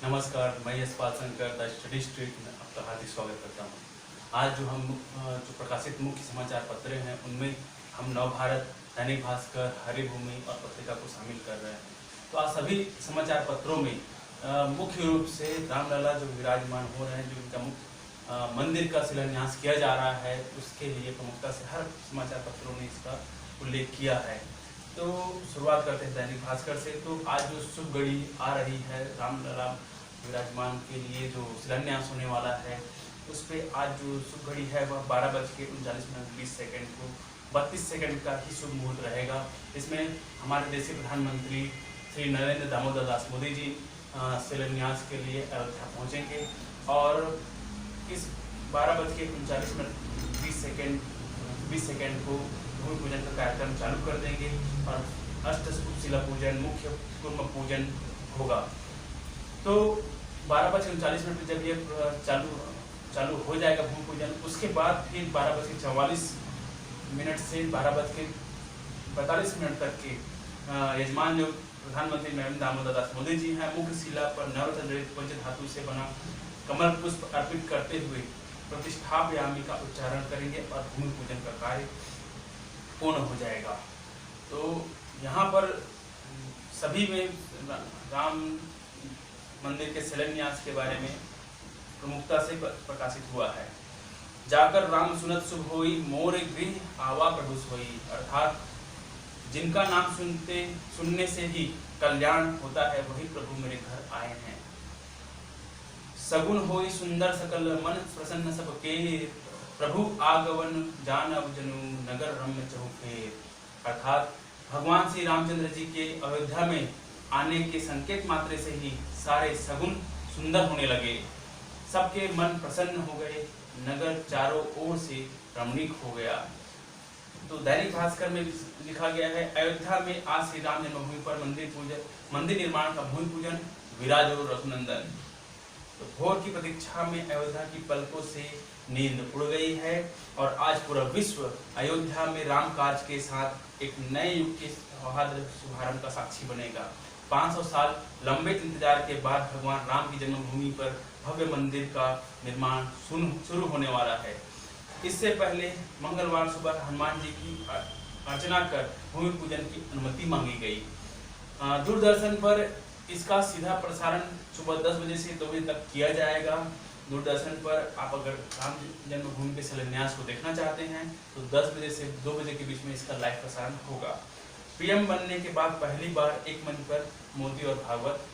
नमस्कार, मैं Yashpal Shankar the study street में आपका हार्दिक स्वागत करता हूँ। आज जो प्रकाशित मुख्य समाचार पत्र हैं उनमें हम नवभारत, दैनिक भास्कर, हरिभूमि और पत्रिका को शामिल कर रहे हैं। तो आज सभी समाचार पत्रों में मुख्य रूप से रामलला जो विराजमान हो रहे हैं, जो इनका मंदिर का शिलान्यास किया जा रहा है, उसके लिए प्रमुखता से हर समाचार पत्रों ने इसका उल्लेख किया है। तो शुरुआत करते हैं दैनिक भास्कर से। तो आज जो शुभ घड़ी आ रही है, रामलला विराजमान के लिए जो शिलान्यास होने वाला है, उस पर आज जो शुभ घड़ी है वह 12:39 को 32 सेकंड का ही शुभ मुहूर्त रहेगा। इसमें हमारे देश के प्रधानमंत्री श्री नरेंद्र दामोदर दास मोदी जी शिलान्यास के लिए अयोध्या पहुंचेंगे और इस 12:39 को भूमि पूजन का कार्यक्रम चालू कर देंगे और अष्टस्तूप शिला पूजन, मुख्य कुर्म पूजन होगा। तो 12:39 पर जब ये चालू हो जाएगा भूमि पूजन, उसके बाद फिर 12:44 से 12:45 तक के यजमान जो प्रधानमंत्री नरेंद्र दामोदर दास मोदी जी हैं, मुख्य शिला पर नवरत्न पंचधातु से बना कमल पुष्प अर्पित करते हुए प्रतिष्ठापयामी का उच्चारण करेंगे और भूमि पूजन का कार्य पूर्ण हो जाएगा। तो यहाँ पर सभी में राम मंदिर के शिलान्यास के बारे में प्रमुखता से प्रकाशित हुआ है। जाकर राम सुनत शुभ होई, मोर गृह आवा प्रभु सोई। अर्थात जिनका नाम सुनने से ही कल्याण होता है, वही प्रभु मेरे घर आए हैं। सगुन होई सुंदर सकल मन प्रसन्न सबके, प्रभु आगमन जानब जनु नगर रम्य चहुफेर। अर्थात भगवान श्री रामचंद्र जी के अयोध्या में आने के संकेत मात्र से ही सारे सगुन सुंदर होने लगे, सबके मन प्रसन्न हो गए, नगर चारों ओर से रमणीक हो गया। तो दैनिक भास्कर में लिखा गया है, अयोध्या में आज श्री राम जन्मभूमि पर मंदिर निर्माण का भूमि पूजन, विराजो रघुनंदन। तो भोर की प्रतीक्षा में अयोध्या की पलकों से नींद उड़ गई है और आज पूरा विश्व अयोध्या में राम कार्य के साथ एक नए युग के शुभारंभ का साक्षी बनेगा। 500 साल लंबे इंतजार के बाद भगवान राम की जन्मभूमि पर भव्य मंदिर का निर्माण शुरू होने वाला है। इससे पहले मंगलवार सुबह हनुमान जी की अर्चना कर भूमि पूजन की अनुमति मांगी गई। दूरदर्शन पर इसका सीधा प्रसारण सुबह 10 बजे से 2 बजे तक किया जाएगा। दूरदर्शन पर आप अगर राम जन्मभूमि के शिलान्यास को देखना चाहते हैं तो 10 बजे से 2 बजे के बीच में इसका लाइव प्रसारण होगा। पीएम बनने के बाद पहली बार एक मंच पर मोदी और भागवत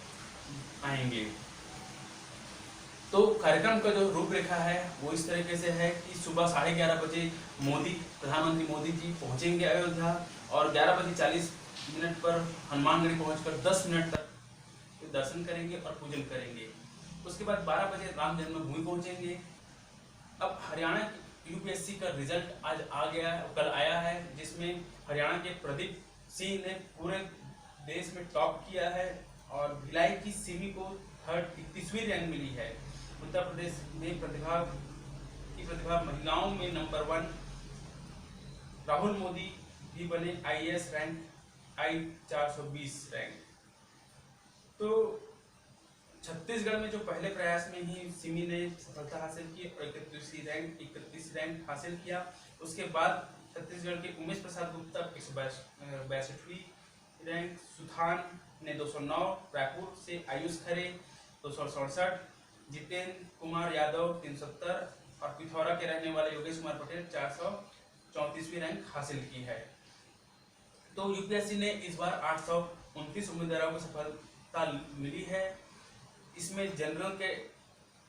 आएंगे। तो कार्यक्रम का जो रूपरेखा है वो इस तरीके से है कि सुबह 11:30 बजे प्रधानमंत्री मोदी जी पहुंचेंगे अयोध्या और 11:40 पर हनुमानगढ़ी पहुंचकर 10 मिनट तक दर्शन करेंगे और पूजन करेंगे। उसके बाद 12 बजे राम जन्मभूमि पहुंचेंगे। अब हरियाणा यूपीएससी का रिजल्ट आज कल आया है, जिसमें हरियाणा के प्रदीप सिंह ने पूरे देश में टॉप किया है और भिलाई की सिमी को 31वीं रैंक मिली है। उत्तर प्रदेश में प्रतिभा महिलाओं में नंबर 1 राहुल मोदी भी बने आईएएस रैंक I-420 रैंक। तो छत्तीसगढ़ में जो पहले प्रयास में ही सिमी ने सफलता हासिल की और 31 रैंक हासिल किया। उसके बाद छत्तीसगढ़ के उमेश प्रसाद गुप्ता 162वीं रैंक, सुथान ने 209, रायपुर से आयुष खरे 267, जितेंद्र कुमार यादव 370 और पिथौरा के रहने वाले योगेश कुमार पटेल 434वीं रैंक हासिल की है। तो यूपीएससी ने इस बार 829 उम्मीदवारों को सफलता मिली है। इसमें जनरल के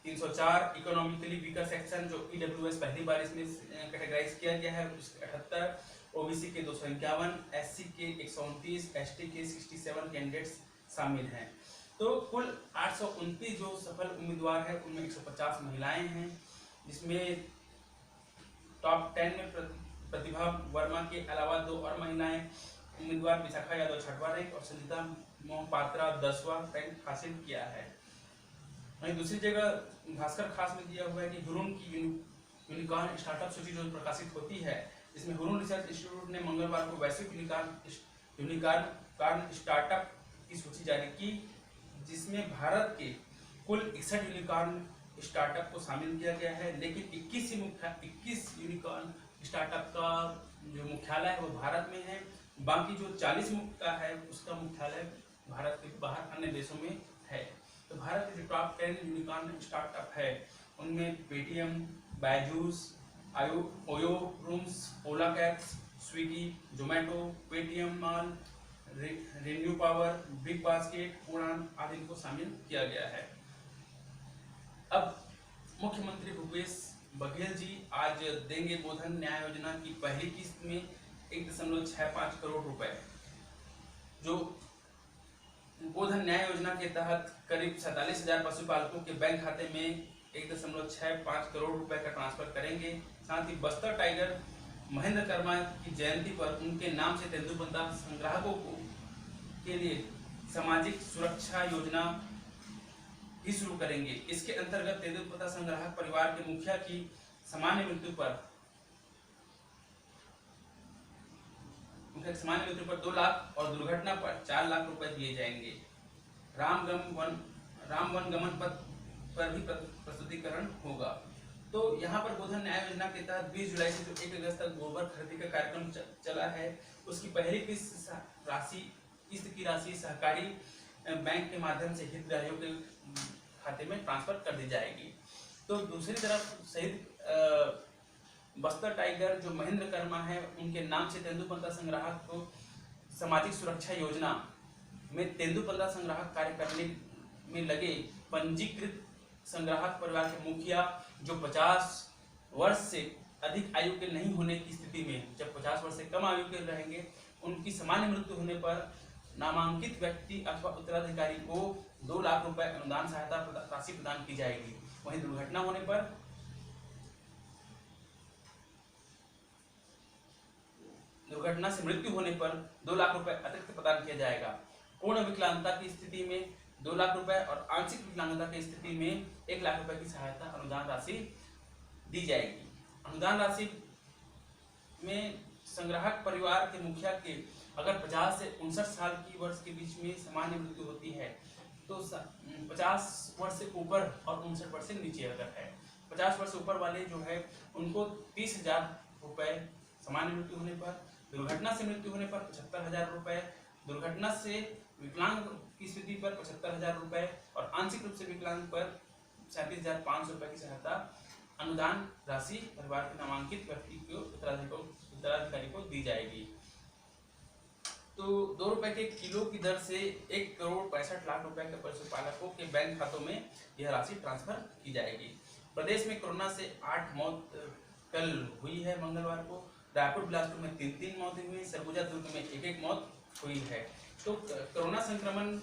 304, इकोनॉमिकली वीकर सेक्शन जो ईडब्ल्यूएस पहली बार इसमें कैटेगराइज किया गया है, उसके 78, ओबीसी के 251, एससी के 129, एसटी के 67 कैंडिडेट्स शामिल हैं। तो कुल 829 जो सफल उम्मीदवार हैं उनमें 150 महिलाएं हैं, जिसमें टॉप 10 में प्रतिभा वर्मा के अलावा 2 और महिलाएं उम्मीदवार विशाखा यादव 6वां रैंक और संजीता मोहपात्रा 10वां रैंक हासिल किया है। वहीं दूसरी जगह भास्कर खास में दिया हुआ है कि हुरून की यूनिकॉर्न स्टार्टअप सूची जो प्रकाशित होती है, इसमें हुरून रिसर्च इंस्टीट्यूट ने मंगलवार को वैश्विक यूनिकॉर्न स्टार्टअप की सूची जारी की, जिसमें भारत के कुल 61 यूनिकॉर्न स्टार्टअप को शामिल किया गया है, लेकिन 21 यूनिकॉर्न स्टार्टअप का जो मुख्यालय है वो भारत में है। बाकी जो 40 का है उसका मुख्यालय भारत के बाहर अन्य देशों में है। तो भारत के जो टॉप 10 यूनिकॉर्न स्टार्टअप है उनमें Paytm, Byju's, Oyo rooms, Ola cabs, Swiggy, Zomato, Paytm mall, ReNew power, Big Basket, Udaan आदि को शामिल किया गया है। अब मुख्यमंत्री भूपेश बघेल जी आज देंगे गोधन न्याय योजना की पहली किस्त में 1.65 करोड़ रुपए। जो गोधन न्याय योजना के तहत करीब 47,000 पशुपालकों के बैंक खाते में 1.65 करोड़ रुपए का ट्रांसफर करेंगे। साथ ही बस्तर टाइगर महेंद्र कर्मा की जयंती पर उनके नाम से तेंदुपत्ता संग्राहकों के लिए सामाजिक सुरक्षा योजना भी शुरू करेंगे। इसके अंतर्गत तेंदुपत्ता संग्राहक परिवार के मुखिया की सामान्य मृत्यु पर 2 लाख और दुर्घटना पर 4 लाख रुपए दिए जाएंगे। राम वन गमन पथ पर भी प्रस्तुतिकरण होगा। तो यहाँ पर गोधन न्याय योजना के तहत 20 जुलाई से जो 1 अगस्त तक गोबर खरीदी का कार्यक्रम चला है, उसकी पहली किस्त की राशि सहकारी बैंक के माध्यम से हितग्राहियों के खाते में ट्रांसफर कर दी जाएगी। तो दूसरी तरफ शहीद बस्तर टाइगर जो महेंद्र कर्मा है उनके नाम से तेंदुपत्ता संग्राहक को सामाजिक सुरक्षा योजना में तेंदुपत्ता संग्राहक कार्य करने में लगे पंजीकृत संग्राहक परिवार के मुखिया जो 50 वर्ष से अधिक आयु के नहीं होने की स्थिति में, जब 50 वर्ष से कम आयु के रहेंगे, उनकी सामान्य मृत्यु होने पर नामांकित व्यक्ति अथवा उत्तराधिकारी को 2 लाख रुपए अनुदान सहायता राशि प्रदान की जाएगी। वहीं दुर्घटना होने पर दुर्घटना से मृत्यु होने पर 2 लाख रुपए अतिरिक्त प्रदान किया जाएगा। पूर्ण विकलांगता की स्थिति में 2 लाख रुपए और आंशिक विकलांगता की स्थिति में 1 लाख रुपए की सहायता अनुदान राशि दी जाएगी। अनुदान राशि में संग्राहक परिवार के मुखिया के अगर 50 से 59 साल की वर्ष के बीच में सामान्य मृत्यु होती है तो 50 वर्ष से ऊपर और 59 वर्ष से नीचे अगर है, 50 वर्ष से ऊपर वाले जो है उनको 30,000 रुपए सामान्य मृत्यु होने पर, दुर्घटना से मृत्यु होने पर 75,000 रुपए, दुर्घटना से विकलांग की स्थिति पर 75,000 रुपए और आंशिक रूप से विकलांग पर 37,500 रुपए की सहायता अनुदान राशि परिवार के नामांकित व्यक्ति को उत्तराधिकारी को दी जाएगी। तो 2 रुपए के किलो की दर से 1,65,00,000 रुपए के पशुपालकों के बैंक खातों में यह राशि ट्रांसफर की जाएगी। प्रदेश में कोरोना से 8 मौत कल हुई है मंगलवार को। रायपुर बिलासपुर में 3 मौतें हुई, सरगुजा दुर्ग में 1 मौत हुई है। तो कोरोना संक्रमण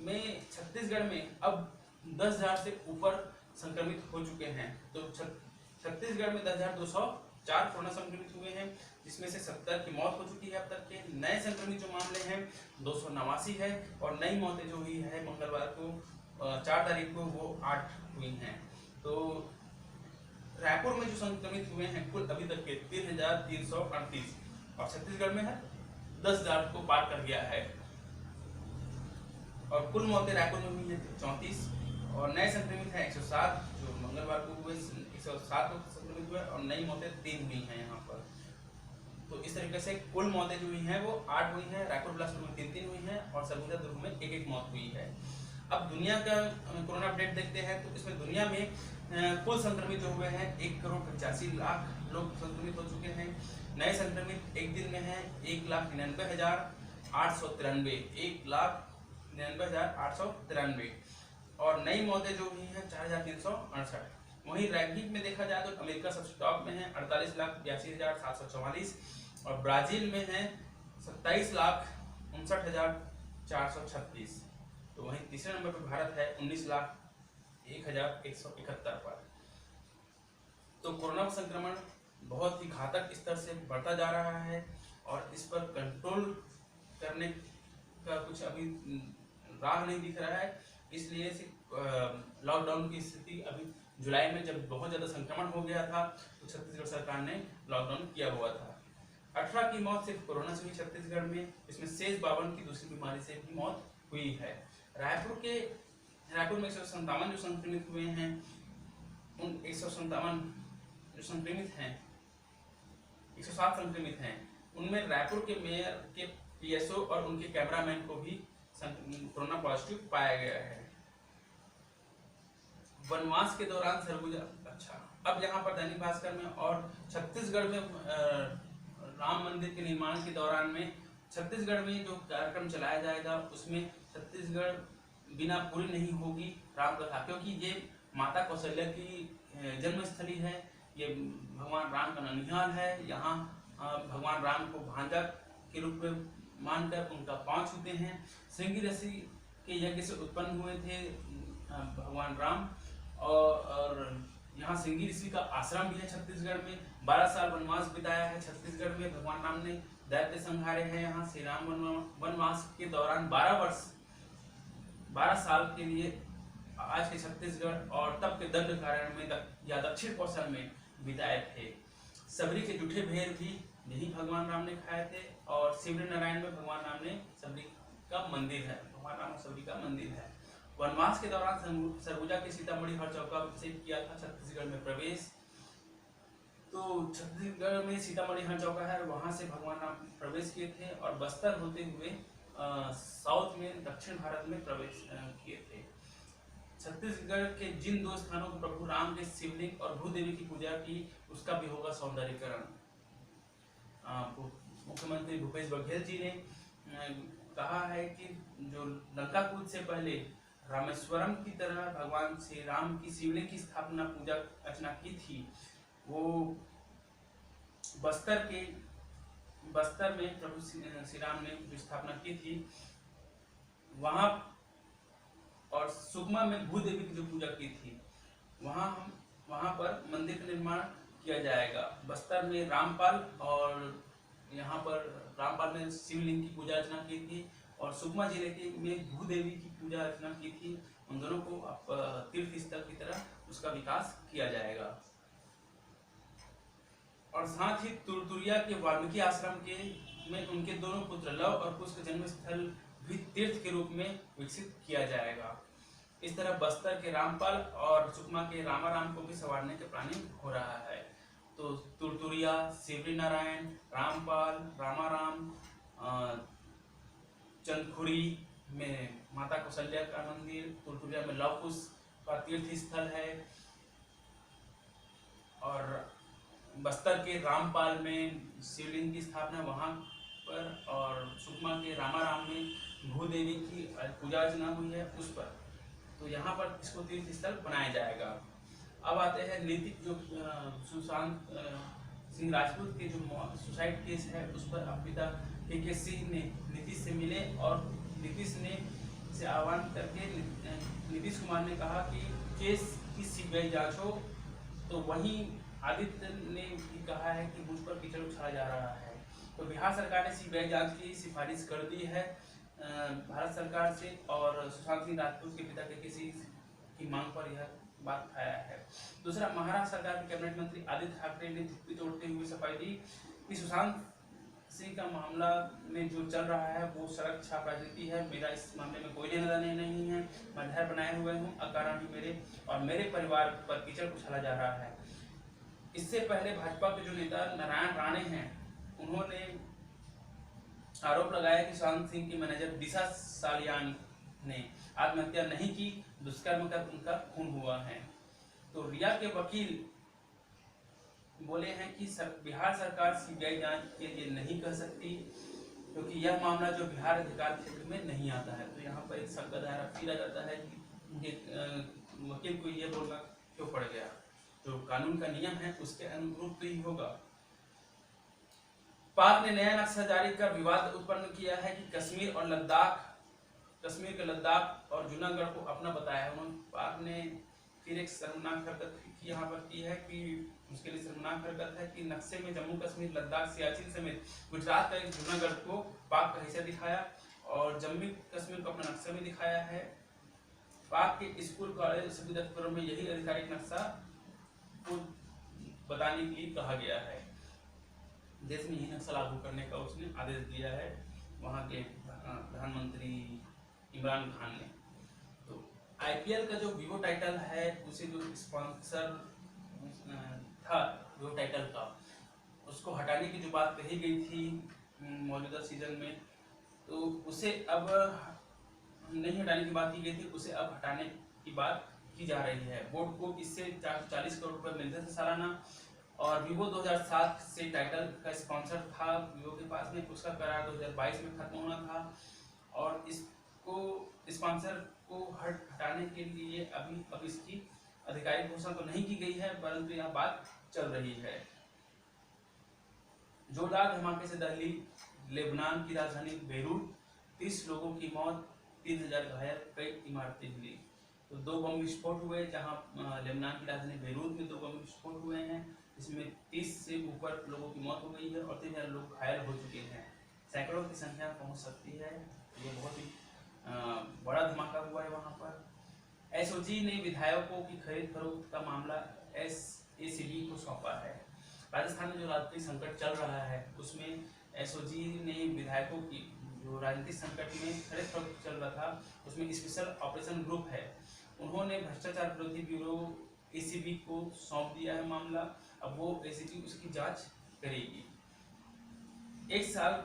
में छत्तीसगढ़ में अब 10,000 से ऊपर संक्रमित हो चुके हैं। तो छत्तीसगढ़ में 10,204 कोरोना संक्रमित हुए हैं, जिसमें से 70 की मौत हो चुकी है। अब तक के नए संक्रमित जो मामले हैं 289 है और नई मौतें जो हुई है मंगलवार को 4 तारीख को वो 8 हुई हैं। तो रायपुर में जो संक्रमित हुए हैं कुल अभी तक के 3,338 और छत्तीसगढ़ में है 10,000 को पार कर गया है। और कुल मौतें रायपुर में हुई है 34 और नए संक्रमित है 107 जो मंगलवार को हुए 107 लोग संक्रमित हुए और नई मौतें 3 हुई हैं यहाँ पर। तो इस तरीके से कुल मौतें जो हुई हैं वो 8 हुई हैं, रायपुर बिलासपुर में 3 हुई हैं और सरगुजा दुर्ग में 1 मौत हुई है। अब दुनिया का कोरोना अपडेट देखते हैं तो इसमें दुनिया में कुल संक्रमित जो हुए हैं 1,85,00,000 लोग संक्रमित हो चुके हैं। नए संक्रमित एक दिन में है 1,99,893 1,99,893 और नई मौतें जो हुई हैं 4,368। वहीं रैंकिंग में देखा जाए तो अमेरिका सबसे टॉप में है 48,82,744 और ब्राजील में है 27,59,436। तो वहीं तीसरे नंबर पर भारत है 19,01,171 पर। तो कोरोना संक्रमण बहुत ही घातक स्तर से बढ़ता जा रहा है और इस पर कंट्रोल करने का कुछ अभी राह नहीं दिख रहा है। इसलिए लॉकडाउन की स्थिति अभी जुलाई में जब बहुत ज़्यादा संक्रमण हो गया था तो छत्तीसगढ़ सरकार ने लॉकडाउन किया हुआ था। 18 की मौत सिर्फ कोरोना से हुई छत्तीसगढ़ में, इसमें शेष 52 की दूसरी बीमारी से भी मौत हुई है। रायपुर के रायपुर में 157 जो संक्रमित हुए हैं, उन 157 जो संक्रमित हैं, 107 संक्रमित हैं, उनमें रायपुर के मेयर के पीएसओ और उनके कैमरामैन को भी कोरोना पॉजिटिव पाया गया है। वनवास के दौरान सरगुजा, अच्छा, अब यहाँ पर दैनिक भास्कर में और छत्तीसगढ़ में राम मंदिर के निर्माण के दौरान में छत्तीसगढ़ में जो कार्यक्रम चलाया जाएगा उसमें छत्तीसगढ़ बिना पूरी नहीं होगी रामकथा, क्योंकि ये माता कौशल्या की जन्मस्थली है, ये भगवान राम का ननिहाल है। यहाँ भगवान राम को भांजा के रूप में मानकर उनका पांव छूते हैं। श्रृंगी ऋषि के यज्ञ से उत्पन्न हुए थे भगवान राम, और यहाँ श्रृंगी ऋषि का आश्रम भी है छत्तीसगढ़ में। 12 साल वनवास बिताया है छत्तीसगढ़ में भगवान राम ने, दैत्य संहारे हैं। यहाँ श्री राम वनवास के दौरान 12 साल के लिए आज के छत्तीसगढ़ और तब के दंडकारण्य में या दक्षिण कौशल में बिताए थे। सबरी के जूठे भेड़ भी यही भगवान राम ने खाए थे। और शिवरी नारायण में भगवान राम ने सबरी का मंदिर है, भगवान राम सबरी का मंदिर है। वनवास के दौरान सरगुजा के सीतामढ़ी हरचौका से किया था छत्तीसगढ़ में प्रवेश। तो छत्तीसगढ़ में सीतामढ़ी हरचौका है, वहां से भगवान राम प्रवेश किए थे और बस्तर होते हुए साउथ में दक्षिण भारत में प्रवेश किए थे। छत्तीसगढ़ के जिन 2 स्थानों पर प्रभु राम के शिवलिंग और भूदेवी की पूजा की, उसका भी होगा सौंदर्यीकरण। मुख्यमंत्री भूपेश बघेल जी ने कहा है कि जो लंका कूद से पहले रामेश्वरम की तरह भगवान श्री राम की शिवलिंग की स्थापना पूजा अर्चना की थी, वो बस्तर में प्रभु श्री राम ने स्थापना की थी वहां, और सुकमा में भूदेवी की जो पूजा की थी वहां पर मंदिर का निर्माण किया जाएगा। बस्तर में रामपाल, और यहाँ पर रामपाल में शिवलिंग की पूजा अर्चना की थी, और सुकमा जिले के में भूदेवी की पूजा अर्चना की थी। उन दोनों को तीर्थ स्थल की तरह उसका विकास किया जाएगा। और साथ ही तुरतुरिया के वाल्मीकि आश्रम के में उनके दोनों पुत्र लव और कुश का जन्म स्थल भी तीर्थ के रूप में विकसित किया जाएगा। इस तरह बस्तर के रामपाल और सुकमा के रामाराम को भी संवारने के प्लानिंग हो रहा है। तो तुरतुरिया, शिवरी नारायण, रामपाल, रामाराम, चंदखुरी में माता कौशल्या का मंदिर, तुरतुरिया में लव कुश का तीर्थ स्थल है, और बस्तर के रामपाल में शिवलिंग की स्थापना वहां पर, और सुकमा के रामाराम में भूदेवी की पूजा अर्चना हुई है उस पर। तो यहाँ पर इसको तीर्थ स्थल बनाया जाएगा। अब आते हैं नीतिक, जो सुशांत सिंह राजपूत के जो सुसाइड केस है उस पर अब पिता के सिंह ने नीतीश से मिले, और नीतीश ने से आह्वान करके नीतीश कुमार ने कहा कि केस की सीबीआई जांच हो। तो वहीं आदित्य ने भी कहा है कि मुझ पर कीचड़ उछाला जा रहा है। तो बिहार सरकार ने सीबीआई जांच की सिफारिश कर दी है भारत सरकार से, और सुशांत सिंह राजपूत के पिता के किसी की मांग पर यह बात उठाया है। दूसरा, महाराष्ट्र सरकार के कैबिनेट मंत्री आदित्य ठाकरे ने चुप्पी तोड़ते हुए सफाई दी कि सुशांत सिंह का मामला में जो चल रहा है वो सड़क छाप राजनीति है। मेरा इस मामले में कोई लेना देना नहीं है। मैं धैर्य बनाए हुए हूँ, अकारण ही मेरे और मेरे परिवार पर कीचड़ उछाला जा रहा है। इससे पहले भाजपा के जो नेता नारायण राणे हैं, उन्होंने आरोप लगाया कि सुशांत सिंह की मैनेजर दिशा सालियान ने आत्महत्या नहीं की, दुष्कर्म कर उनका खून हुआ है। तो रिया के वकील बोले हैं कि बिहार सरकार सीबीआई जांच के लिए नहीं कर सकती, क्योंकि यह मामला जो बिहार अधिकार क्षेत्र में नहीं आता है। तो यहाँ पर एक शक का दायरा फिर आ जाता है कि वकील को ये बोलना क्यों पड़ गया। जो कानून का नियम है उसके अनुरूप तो ही होगा। पाक ने नया नक्शा जारी कर विवाद उत्पन्न किया है कि कश्मीर के लद्दाख और जूनागढ़ को अपना बताया है। उन्होंने पाक ने फिर एक शर्मनाक हरकत यहाँ पर की है कि उसके लिए शर्मनाक हरकत है कि नक्शे में जम्मू कश्मीर, लद्दाख, सियाचिन समेत गुजरात का एक जूनागढ़ को पाक का हिस्सा दिखाया और जम्मू कश्मीर को अपना नक्शा में दिखाया है। पाक के स्कूल, कॉलेज, सभी दफ्तरों में यही आधिकारिक नक्शा को बताने के लिए कहा गया है। देश में यही नक्शा लागू करने का उसने आदेश दिया है वहाँ के प्रधानमंत्री इमरान खान ने। तो आईपीएल का जो वीवो टाइटल है, उसे जो स्पॉन्सर था वीवो टाइटल का, उसको हटाने की जो बात कही गई थी मौजूदा सीजन में, तो उसे अब नहीं हटाने की बात की गई थी, उसे अब हटाने की बात की जा रही है। बोर्ड को इससे 440 करोड़ रुपए मिलते थे सालाना, और वीवो 2007 से टाइटल का स्पॉन्सर था वीवो के पास में, उसका करार 2022 में खत्म होना था, और इसको स्पॉन्सर को हटाने के लिए अब इसकी आधिकारिक घोषणा तो नहीं की गई है, परंतु यह बात चल रही है। जोरदार धमाके से दहली लेबनान की राजधानी बेरूत, 30 लोगों की मौत, 3000 घायल, कई इमारतें हिली। तो 2 बम विस्फोट हुए, जहां लेबनान की राजधानी बेरूत में 2 बम विस्फोट हुए हैं, इसमें 30 से ऊपर लोगों की मौत हो गई है और 3000 लोग घायल हो चुके हैं। सैकड़ों की संख्या पहुंच सकती है। ये बहुत ही बड़ा धमाका हुआ है वहां पर। एसओजी ने विधायकों की खरीद फरोख्त का मामला एसएसीबी को सौंपा है। राजस्थान में जो राजनीतिक संकट चल रहा है, उसमें एसओजी ने विधायकों की जो राजनीतिक संकट में खरीद फरोख्त चल रहा था, उसमें स्पेशल ऑपरेशन ग्रुप है, उन्होंने भ्रष्टाचार विरोधी ब्यूरो एसीबी को सौंप दिया है मामला। अब वो एसीबी उसकी जांच करेगी। 1 साल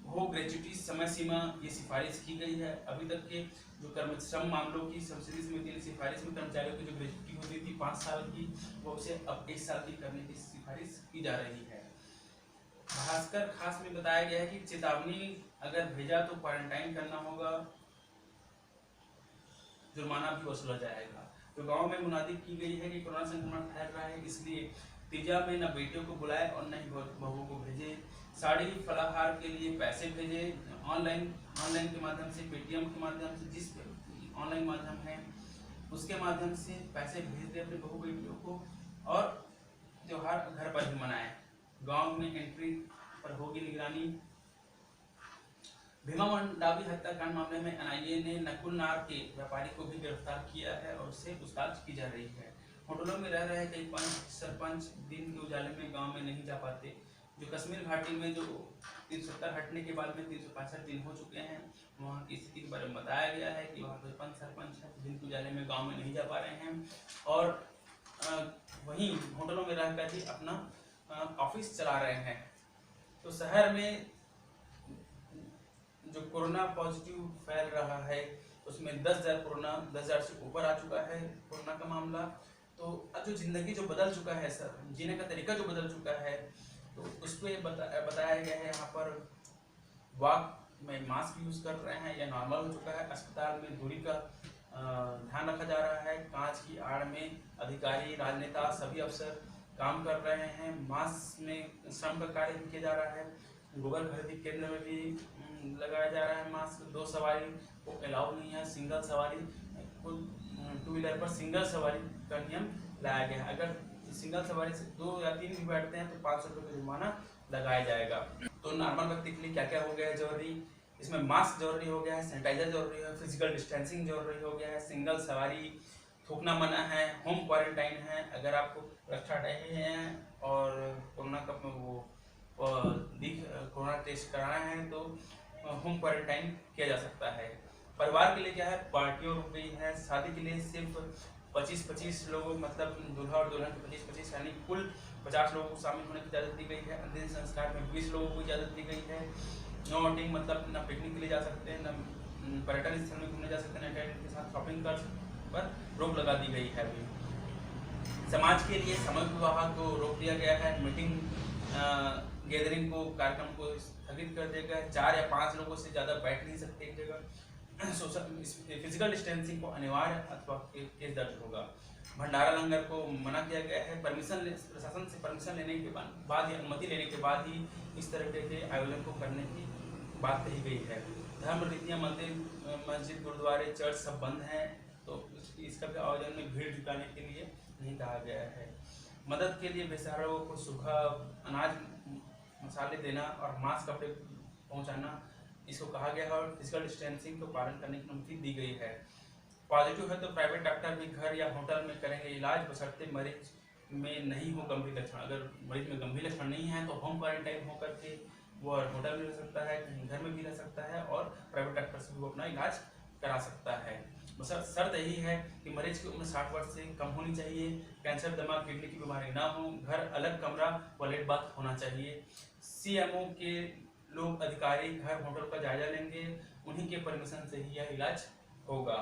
हो ग्रेच्युटी समय सीमा, ये सिफारिश की गई है। अभी तक के जो श्रम मामलों की संसदीय समिति ने सिफारिश में कर्मचारियों की जो ग्रेच्युटी होती थी 5 साल की, वो उसे अब 1 साल की करने की सिफारिश की जा रही है। भास्कर खास में बताया गया है कि चेतावनी अगर भेजा तो क्वारंटाइन करना होगा, जुर्माना भी वसूला जाएगा। तो गांव में मुनादी की गई है कि कोरोना संक्रमण फैल रहा है, इसलिए तीजा में न बेटियों को बुलाए और न ही बहुओं को भेजे। साड़ी फलाहार के लिए पैसे भेजे, ऑनलाइन के माध्यम से, पेटीएम के माध्यम से, जिस ऑनलाइन माध्यम है उसके माध्यम से पैसे भेज दे अपने बहू बेटियों को, और त्योहार घर पर ही मनाएं। गांव में एंट्री पर होगी निगरानी। भीमा मंडावी हत्याकांड मामले में एनआईए ने नकुल नार के व्यापारी को भी गिरफ्तार किया है और उससे पूछताछ की जा रही है। होटलों में रह रहे कई पंच सरपंच दिन के उजाले में गांव में नहीं जा पाते। जो कश्मीर घाटी में जो 370 हटने के बाद में 365 दिन हो चुके हैं, वहाँ की स्थिति के बारे में बताया गया है कि वहाँ कोई पंच सरपंच है दिन के उजाले में गाँव में नहीं जा पा रहे हैं, और वहीं होटलों में रहकर ही अपना ऑफिस चला रहे हैं। तो शहर में जो कोरोना पॉजिटिव फैल रहा है, उसमें 10,000 से ऊपर आ चुका है कोरोना का मामला। तो अब जो जिंदगी जो बदल चुका है सर, जीने का तरीका जो बदल चुका है, तो उस पर बताया गया है। यहाँ पर वॉक में मास्क यूज कर रहे हैं, या नॉर्मल हो चुका है। अस्पताल में दूरी का ध्यान रखा जा रहा है। कांच की आड़ में अधिकारी, राजनेता, सभी अफसर काम कर रहे हैं। मास्क में श्रम का कार्य भी किया जा रहा है। गोबर खरीदी केंद्र में भी लगाया जा रहा है मास्क। 2 सवारी को अलाउ नहीं है, सिंगल सवारी, 2 व्हीलर पर सिंगल सवारी का नियम लाया गया है। अगर सिंगल सवारी से 2 या 3 भी बैठते हैं तो 500 रुपये का जुर्माना लगाया जाएगा। तो नॉर्मल व्यक्ति के लिए क्या क्या हो गया है जरूरी, इसमें मास्क जरूरी हो गया है, सैनिटाइजर जरूरी है, फिजिकल डिस्टेंसिंग जरूरी हो गया है, सिंगल सवारी, थूकना मना है, होम क्वारंटाइन है। अगर आपको रक्षा रहे हैं और कोरोना का कोरोना टेस्ट कराना है तो होम क्वारंटाइन किया जा सकता है। परिवार के लिए क्या है, पार्टियों रुक गई है। शादी के लिए सिर्फ 25-25 लोग, मतलब दूल्हा और दुल्हन के 25-25 यानी कुल 50 लोगों को शामिल होने की इजाज़त दी गई है। अंतिम संस्कार में 20 लोगों को इजाज़त दी गई है। नो आउटिंग, मतलब न पिकनिक के लिए जा सकते हैं, न पर्यटन स्थल में घूमने जा सकते हैं, न इंटरनेट के साथ शॉपिंग पर रोक लगा दी गई है। अभी समाज के लिए सामूहिक विवाह को रोक दिया गया है। मीटिंग गैदरिंग को, कार्यक्रम को स्थगित कर दिया गया है। 4 या 5 लोगों से ज़्यादा बैठ नहीं सकते एक जगह। फिजिकल डिस्टेंसिंग को अनिवार्य अथवा केस दर्ज होगा। भंडारा लंगर को मना किया गया है। प्रशासन से परमिशन लेने के बाद ही, अनुमति लेने के बाद ही इस तरह के आयोजन को करने की बात कही गई है। धर्म रीतियाँ, मंदिर, मस्जिद, गुरुद्वारे, चर्च सब बंद हैं, तो इसका भी आयोजन में भीड़ जुटाने के लिए नहीं कहा गया है। मदद के लिए बेसहाराओं को सूखा अनाज, मसाले देना और मास्क, कपड़े पहुंचाना, इसको कहा गया है। और फिजिकल डिस्टेंसिंग को पालन करने की अनुमति दी गई है। पॉजिटिव है तो प्राइवेट डॉक्टर भी घर या होटल में करेंगे इलाज, बशर्ते मरीज में नहीं हो गंभीर लक्षण। अगर मरीज में गंभीर लक्षण नहीं है तो होम क्वारंटाइन होकर के वो होटल में रह सकता है, कहीं घर में भी रह सकता है, और प्राइवेट डॉक्टर से वो अपना इलाज करा सकता है। शर्त यही है कि मरीज की उम्र 60 वर्ष से कम होनी चाहिए, कैंसर, दिमाग, किडनी की बीमारी ना हो, घर अलग कमरा टॉयलेट बाथ होना चाहिए। CMO के लोग अधिकारी घर होटल का जायजा लेंगे, उन्हीं के परमिशन से ही यह इलाज होगा।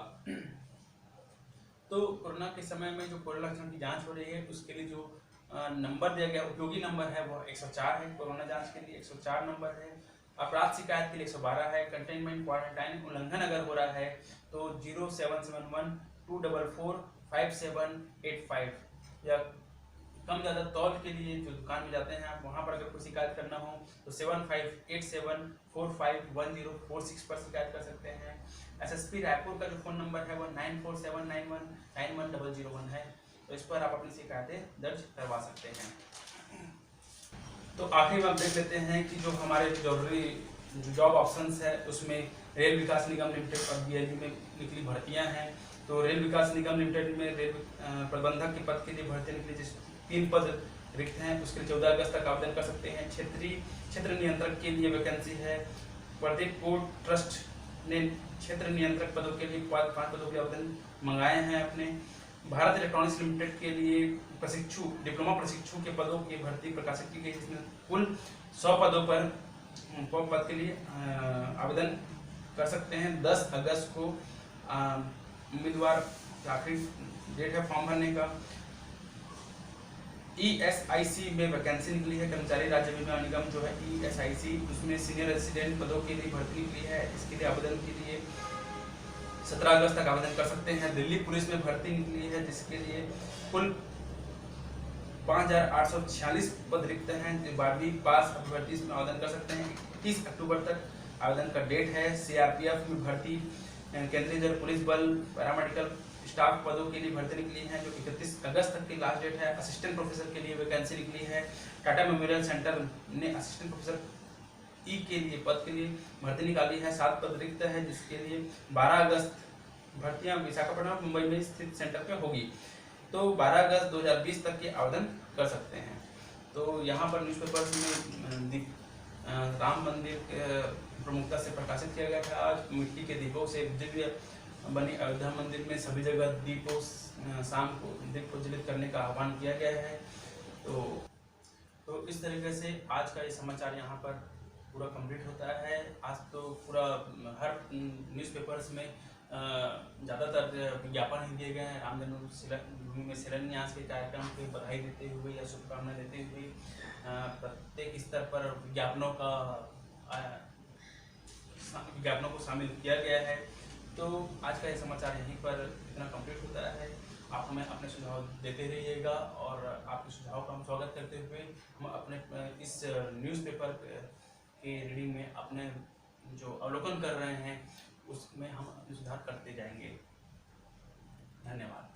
तो कोरोना के समय में जो कोरोना लक्षण की जांच हो रही है उसके लिए जो नंबर दिया गया उपयोगी नंबर है वो 104 है। कोरोना जांच के लिए 104 नंबर है। अपराध शिकायत के लिए 112 है। कंटेनमेंट क्वारंटाइन उल्लंघन अगर हो रहा है तो 0771-244-5785 या कम ज़्यादा तौल के लिए जो दुकान में जाते हैं आप वहाँ पर अगर कोई शिकायत करना हो तो 7587451046 पर शिकायत कर सकते हैं। SSP रायपुर का जो फ़ोन नंबर है वो 9479191001 है, तो इस पर आप अपनी शिकायतें दर्ज करवा सकते हैं। तो आखिर में आप देख लेते हैं कि जो हमारे जरूरी जॉब ऑप्शंस है उसमें रेल विकास निगम लिमिटेड और BLU में निकली भर्तियां हैं। तो रेल विकास निगम लिमिटेड में रेल प्रबंधक के पद के लिए भर्ती निकली, जिस 3 पद रिक्त हैं उसके लिए 14 अगस्त तक आवेदन कर सकते हैं। क्षेत्र नियंत्रक के लिए वैकेंसी है। प्रत्येक पोर्ट ट्रस्ट ने क्षेत्र नियंत्रक पदों के लिए 5 पदों के लिए आवेदन मंगाए हैं अपने। भारत इलेक्ट्रॉनिक्स लिमिटेड के लिए डिप्लोमा प्रशिक्षु के पदों की भर्ती प्रकाशित की गई, जिसमें कुल 100 पदों पर पद के लिए आवेदन कर सकते हैं। 10 अगस्त को उम्मीदवार आखिरी डेट है फॉर्म भरने का। ESIC में वैकेंसी निकली है। कर्मचारी राज्य बीमा निगम जो है ESIC, उसमें सीनियर रेसिडेंट पदों के लिए भर्ती निकली है। इसके लिए आवेदन के लिए 17 अगस्त तक आवेदन कर सकते हैं। दिल्ली पुलिस में भर्ती निकली है जिसके लिए कुल 5846 पद रिक्त हैं। 12वीं पास अभ्यर्थी इसमें आवेदन कर सकते हैं। 31 अक्टूबर तक आवेदन का डेट है। CRPF में भर्ती, केंद्रीय रिजर्व पुलिस बल, पैरामेडिकल स्टाफ पदों के लिए भर्ती निकली है जो 31 अगस्त तक की लास्ट डेट है। असिस्टेंट प्रोफेसर के लिए वैकेंसी निकली है। टाटा मेमोरियल सेंटर ने असिस्टेंट प्रोफेसर के लिए पद के लिए भर्ती निकाली है। 7 पद रिक्त है जिसके लिए 12 अगस्त भर्तियां विशाखापट्टनम मुंबई में स्थित सेंटर पे होगी। तो 12 अगस्त 2020 तक के आवेदन कर सकते हैं। तो यहाँ पर न्यूज़पेपर्स में राम मंदिर प्रमुखता से प्रकाशित किया गया था। आज मिट्टी के दीपों से दिव्य बनी अयोध्या मंदिर में सभी जगह दीपों शाम को दीप प्रज्वलित करने का आह्वान किया गया है। तो इस तरीके से आज का ये समाचार यहाँ पर पूरा कंप्लीट होता है। आज तो पूरा हर न्यूज़पेपर्स में ज़्यादातर विज्ञापन ही दिए गए हैं। राम जन्मभूमि में शिलान्यास के कार्यक्रम की बधाई देते हुए या शुभकामनाएं देते हुए प्रत्येक स्तर पर विज्ञापनों को शामिल किया गया है। तो आज का ये समाचार यहीं पर इतना कंप्लीट होता है। आप हमें अपने सुझाव देते रहिएगा और आपके सुझाव का हम स्वागत करते हुए हम अपने इस न्यूज़पेपर के रीडिंग में अपने जो अवलोकन कर रहे हैं उसमें हम अपने सुधार करते जाएंगे। धन्यवाद।